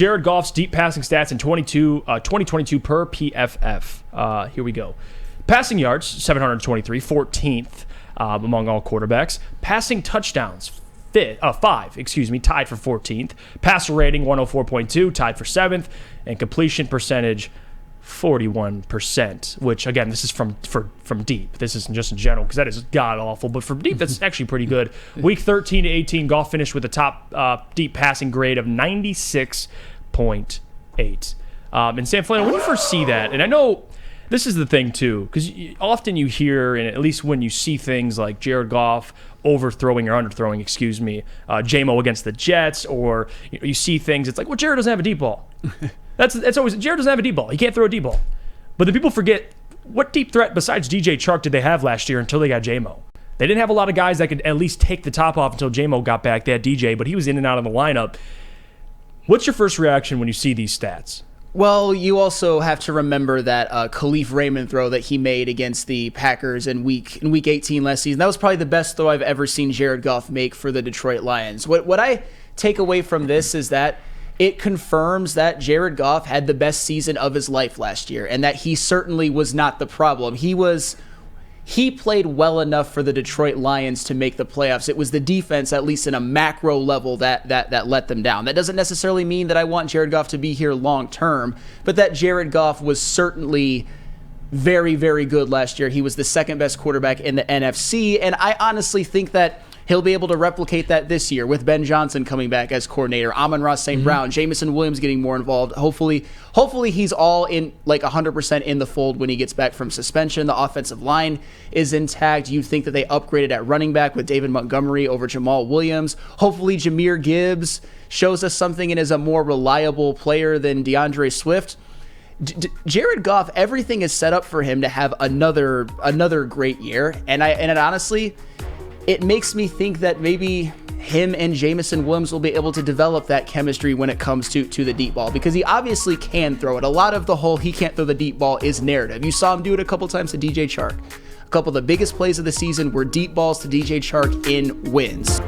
Jared Goff's deep passing stats in 2022 per PFF. Here we go. Passing yards, 723, 14th among all quarterbacks. Passing touchdowns, 5, tied for 14th. Passer rating, 104.2, tied for 7th. And completion percentage, 41%, which, again, this is from deep. This isn't just in general, because that is god-awful. But from deep, that's actually pretty good. Week 13 to 18, Goff finished with a top deep passing grade of 96.8. And Sam Flannel, when you first see that, and I know this is the thing, too, because often you hear, and at least when you see things like Jared Goff overthrowing or underthrowing, J-Mo against the Jets, or you see things, it's like, well, Jared doesn't have a deep ball. That's always, Jared doesn't have a deep ball. He can't throw a deep ball. But the people forget, what deep threat besides DJ Chark did they have last year until they got J-Mo? They didn't have a lot of guys that could at least take the top off until J-Mo got back. They had DJ, but he was in and out of the lineup. What's your first reaction when you see these stats? Well, you also have to remember that Khalif Raymond throw that he made against the Packers in week 18 last season. That was probably the best throw I've ever seen Jared Goff make for the Detroit Lions. What I take away from this is that it confirms that Jared Goff had the best season of his life last year, and that he certainly was not the problem. He played well enough for the Detroit Lions to make the playoffs. It was the defense, at least in a macro level, that let them down. That doesn't necessarily mean that I want Jared Goff to be here long term, but that Jared Goff was certainly very, very good last year. He was the second best quarterback in the NFC, and I honestly think that he'll be able to replicate that this year with Ben Johnson coming back as coordinator, Amon-Ra St. Brown, Jamison Williams getting more involved. Hopefully he's all in, like 100% in the fold when he gets back from suspension. The offensive line is intact. You think that they upgraded at running back with David Montgomery over Jamal Williams. Hopefully Jahmyr Gibbs shows us something and is a more reliable player than DeAndre Swift. Jared Goff, everything is set up for him to have another great year, and honestly, it makes me think that maybe him and Jamison Williams will be able to develop that chemistry when it comes to the deep ball, because he obviously can throw it. A lot of the whole he can't throw the deep ball is narrative. You saw him do it a couple times to DJ Chark. A couple of the biggest plays of the season were deep balls to DJ Chark in wins.